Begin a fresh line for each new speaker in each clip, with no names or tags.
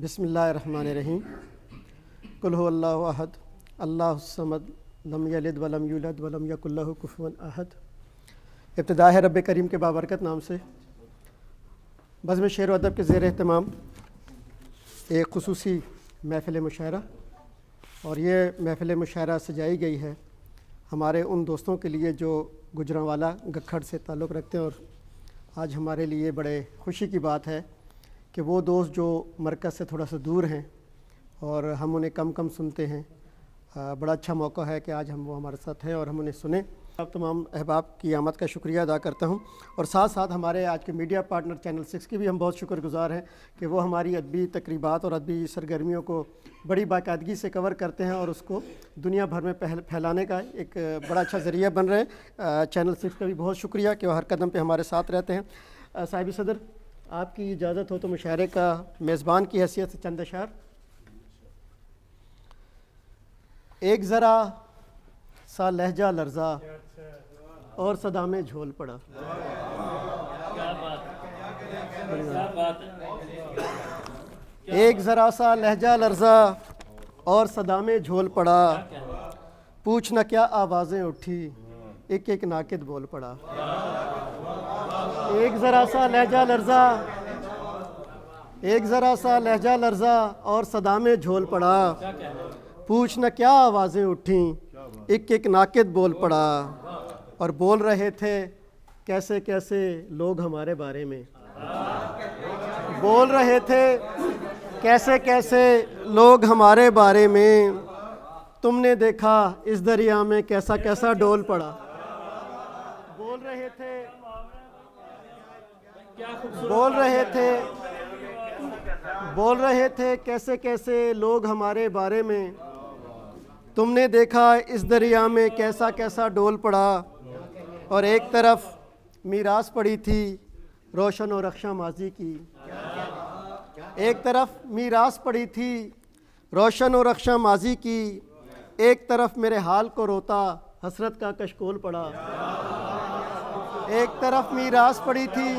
بسم اللہ الرحمن الرحیم قل هو اللہ احد اللہ الصمد لم یلد ولم یولد ولم یکن لہ کفوا احد۔ ابتدا ہے رب کریم کے بابرکت نام سے۔ بزم شعر و ادب کے زیر اہتمام ایک خصوصی محفل مشاعرہ، اور یہ محفل مشاعرہ سجائی گئی ہے ہمارے ان دوستوں کے لیے جو گجرانوالہ گکھڑ سے تعلق رکھتے ہیں، اور آج ہمارے لیے بڑے خوشی کی بات ہے کہ وہ دوست جو مرکز سے تھوڑا سا دور ہیں اور ہم انہیں کم سنتے ہیں، بڑا اچھا موقع ہے کہ آج وہ ہمارے ساتھ ہیں اور ہم انہیں سنیں۔ آپ تمام احباب کی آمد کا شکریہ ادا کرتا ہوں، اور ساتھ ساتھ ہمارے آج کے میڈیا پارٹنر چینل 6 کی بھی ہم بہت شکر گزار ہیں کہ وہ ہماری ادبی تقریبات اور ادبی سرگرمیوں کو بڑی باقاعدگی سے کور کرتے ہیں اور اس کو دنیا بھر میں پھیلانے کا ایک بڑا اچھا ذریعہ بن رہے ہیں۔ چینل 6 کا بھی بہت شکریہ کہ وہ ہر قدم پہ ہمارے ساتھ رہتے ہیں۔ صاحب صدر، آپ کی اجازت ہو تو مشاعرے کا میزبان کی حیثیت سے چند اشعار۔ ایک ذرا سا لہجہ لرزا اور صدا میں جھول پڑا، ایک ذرا سا لہجہ لرزا اور صدا میں جھول پڑا، پوچھنا کیا آوازیں اٹھی، ایک ایک ناقد بول پڑا۔ ایک ذرا سا لہجہ لرزا، ایک ذرا سا لہجہ لرزا اور صدا میں جھول پڑا، پوچھنا کیا آوازیں اٹھیں، ایک ایک ناقد بول پڑا، اور بول رہے تھے کیسے کیسے لوگ ہمارے بارے میں، بول رہے تھے کیسے کیسے لوگ ہمارے بارے میں، تم نے دیکھا اس دریا میں کیسا کیسا ڈول پڑا۔ بول رہے تھے بول رہے تھے کیسے کیسے لوگ ہمارے بارے میں، تم نے دیکھا اس دریا میں کیسا کیسا ڈول پڑا، اور ایک طرف میراث پڑی تھی روشن و رخشاں ماضی کی، ایک طرف میراث پڑی تھی روشن و رخشاں ماضی کی، ایک طرف میرے حال کو روتا حسرت کا کشکول پڑا۔ ایک طرف میراث پڑی تھی،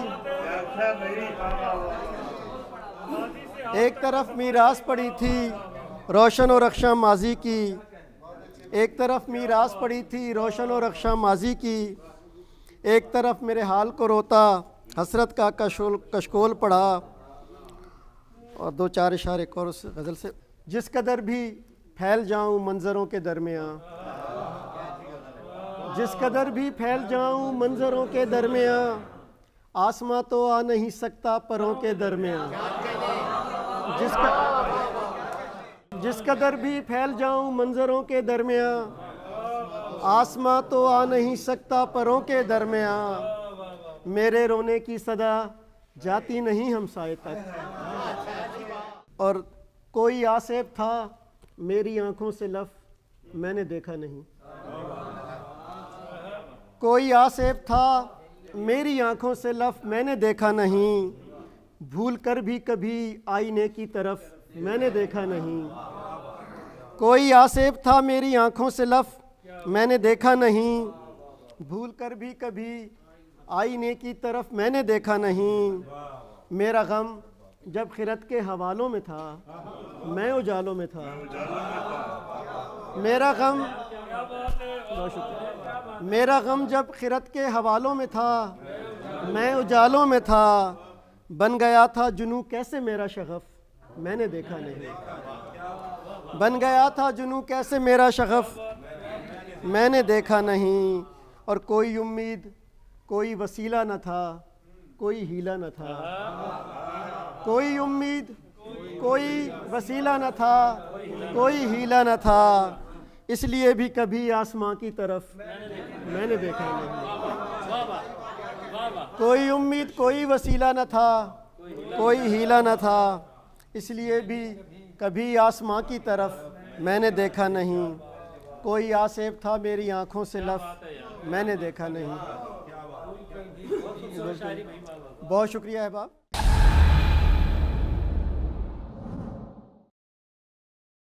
ایک طرف میراث پڑی تھی روشن و رخشاں ماضی کی، ایک طرف میراث پڑی تھی روشن و رخشاں ماضی کی، ایک طرف میرے حال کو روتا حسرت کا کشکول پڑا۔ اور دو چار اشعار ایک اور اس غزل سے۔ جس قدر بھی پھیل جاؤں منظروں کے درمیان، جس قدر بھی پھیل جاؤں منظروں کے درمیان، آسماں تو آ نہیں سکتا پروں کے درمیان۔ جس قدر بھی پھیل جاؤں منظروں کے درمیان، آسماں تو آ نہیں سکتا پروں کے درمیان، میرے رونے کی صدا جاتی نہیں ہمسائے تک، اور کوئی آصف تھا میری آنکھوں سے لف میں نے دیکھا نہیں، کوئی آصف تھا میری آنکھوں سے لف میں نے دیکھا نہیں، بھول کر بھی کبھی آئینے کی طرف میں نے دیکھا نہیں، کوئی آصف تھا میری آنکھوں سے لف میں نے دیکھا نہیں، بھول کر بھی کبھی آئینے کی طرف میں نے دیکھا نہیں، میرا غم جب خرد کے حوالوں میں تھا میں اجالوں میں تھا، میرا غم جب خرد کے حوالوں میں تھا میں اجالوں میں تھا، بن گیا تھا جنوں کیسے میرا شغف میں نے دیکھا نہیں، بن گیا تھا جنوں کیسے میرا شغف میں نے دیکھا نہیں، اور کوئی امید کوئی وسیلہ نہ تھا کوئی ہیلا نہ تھا، کوئی امید کوئی وسیلہ نہ تھا کوئی ہیلا نہ تھا، اس لیے بھی کبھی آسماں کی طرف میں نے دیکھا نہیں، کوئی امید کوئی وسیلہ نہ تھا کوئی ہیلا نہ تھا، اس لیے بھی کبھی آسماں کی طرف میں نے دیکھا نہیں، کوئی آصف تھا میری آنکھوں سے لف میں نے دیکھا نہیں۔ بہت شکریہ احباب۔